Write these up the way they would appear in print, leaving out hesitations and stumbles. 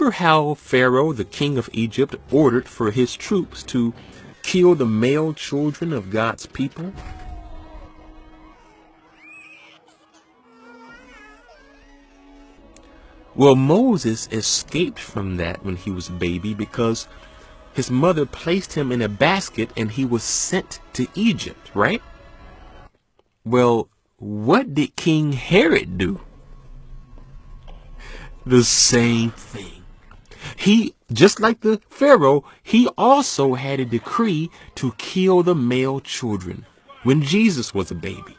remember how Pharaoh, the king of Egypt, ordered for his troops to kill the male children of God's people? Well, Moses escaped from that when he was a baby because his mother placed him in a basket and he was sent to Egypt, right? Well, what did King Herod do? The same thing. He, just like the Pharaoh, he also had a decree to kill the male children when Jesus was a baby.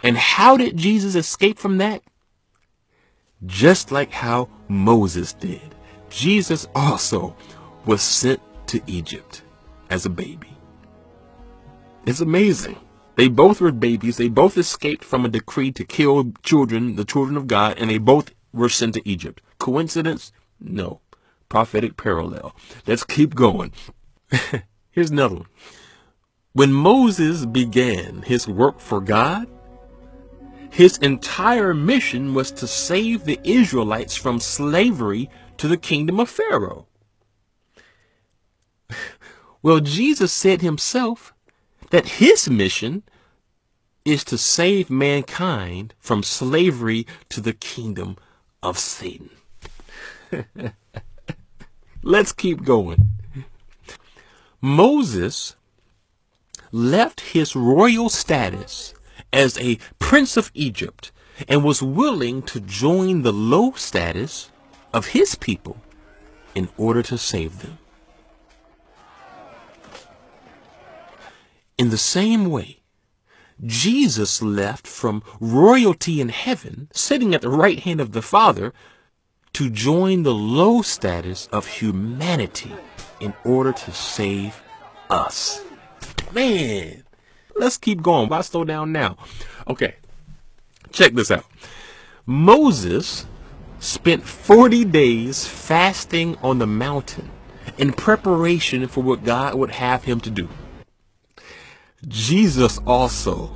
And how did Jesus escape from that? Just like how Moses did. Jesus also was sent to Egypt as a baby. It's amazing. They both were babies. They both escaped from a decree to kill children, the children of God, and they both were sent to Egypt. Coincidence? No. Prophetic parallel. Let's keep going. Here's another one. When Moses began his work for God, his entire mission was to save the Israelites from slavery to the kingdom of Pharaoh. Well, Jesus said himself that his mission is to save mankind from slavery to the kingdom of Satan. Let's keep going. Moses left his royal status as a prince of Egypt and was willing to join the low status of his people in order to save them. In the same way, Jesus left from royalty in heaven, sitting at the right hand of the Father, to join the low status of humanity in order to save us. Man, let's keep going. Why slow down now? Okay, check this out. Moses spent 40 days fasting on the mountain in preparation for what God would have him to do. Jesus also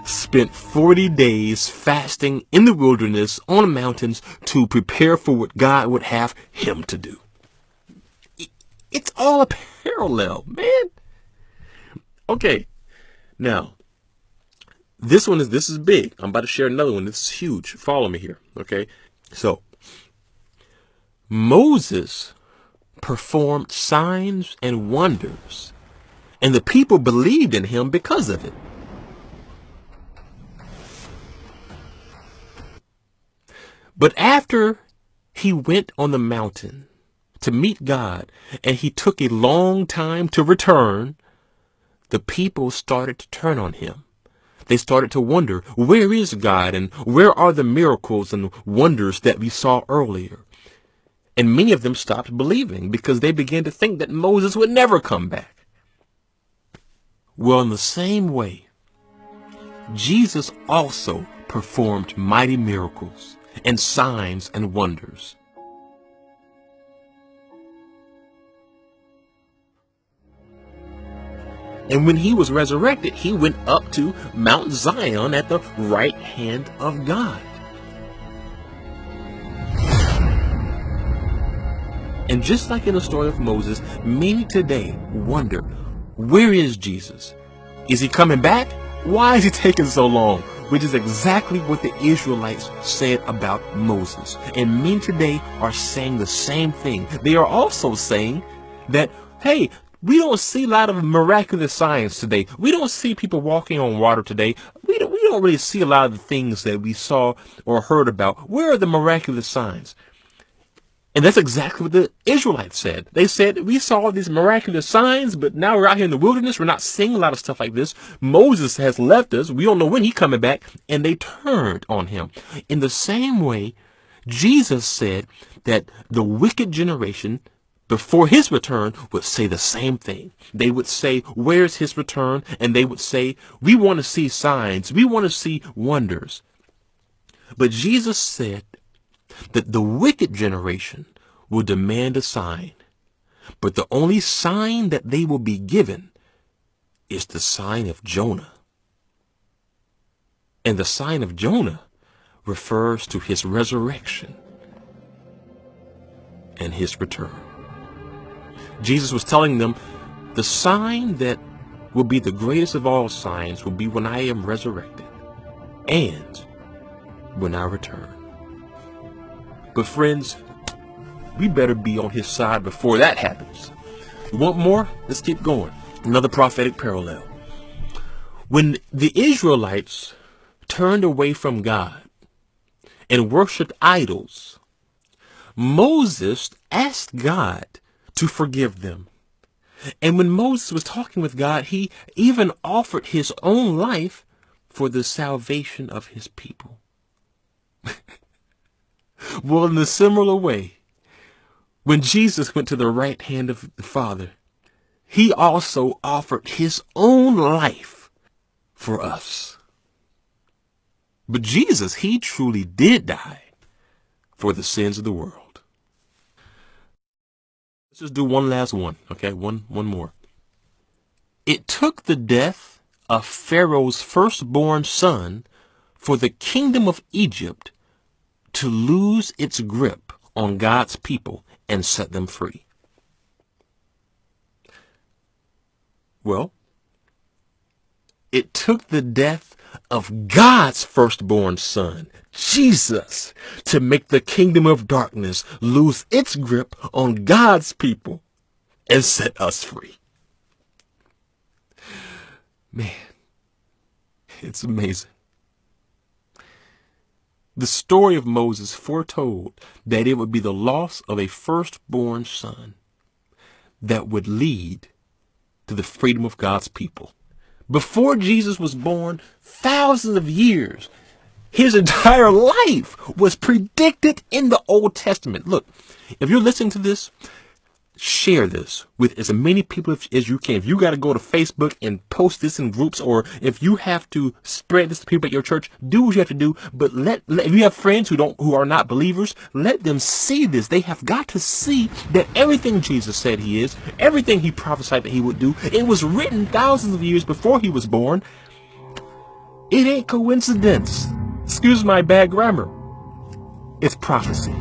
spent 40 days fasting in the wilderness on the mountains to prepare for what God would have him to do. It's all a parallel, man. Okay, now, this is big. I'm about to share another one. This is huge. Follow me here, okay? So, Moses performed signs and wonders, and the people believed in him because of it. But after he went on the mountain to meet God, and he took a long time to return, the people started to turn on him. They started to wonder, where is God and where are the miracles and wonders that we saw earlier? And many of them stopped believing because they began to think that Moses would never come back. Well, in the same way, Jesus also performed mighty miracles and signs and wonders. And when he was resurrected, he went up to Mount Zion at the right hand of God. And just like in the story of Moses, many today wonder, where is Jesus? Is he coming back? Why is he taking so long? Which is exactly what the Israelites said about Moses. And many today are saying the same thing. They are also saying that, hey, we don't see a lot of miraculous signs today. We don't see people walking on water today. We don't really see a lot of the things that we saw or heard about. Where are the miraculous signs? And that's exactly what the Israelites said. They said, we saw these miraculous signs, but now we're out here in the wilderness. We're not seeing a lot of stuff like this. Moses has left us. We don't know when he's coming back. And they turned on him. In the same way, Jesus said that the wicked generation before his return would say the same thing. They would say, where's his return? And they would say, we want to see signs. We want to see wonders. But Jesus said that the wicked generation will demand a sign. But the only sign that they will be given is the sign of Jonah. And the sign of Jonah refers to his resurrection and his return. Jesus was telling them the sign that will be the greatest of all signs will be when I am resurrected and when I return. But friends, we better be on his side before that happens. You want more? Let's keep going. Another prophetic parallel. When the Israelites turned away from God and worshiped idols, Moses asked God to forgive them. And when Moses was talking with God, he even offered his own life for the salvation of his people. Well, in a similar way, when Jesus went to the right hand of the Father, he also offered his own life for us. But Jesus, he truly did die for the sins of the world. Let's just do one last one, okay? One more. It took the death of Pharaoh's firstborn son for the kingdom of Egypt to lose its grip on God's people and set them free. Well, it took the death of God's firstborn son, Jesus, to make the kingdom of darkness lose its grip on God's people and set us free. Man, it's amazing. The story of Moses foretold that it would be the loss of a firstborn son that would lead to the freedom of God's people. Before Jesus was born, thousands of years, his entire life was predicted in the Old Testament. Look, if you're listening to this, share this with as many people as you can. If you got to go to Facebook and post this in groups, or if you have to spread this to people at your church, do what you have to do. But if you have friends who are not believers, let them see this. They have got to see that everything Jesus said he is, everything he prophesied that he would do, it was written thousands of years before he was born. It ain't coincidence. Excuse my bad grammar. It's prophecy.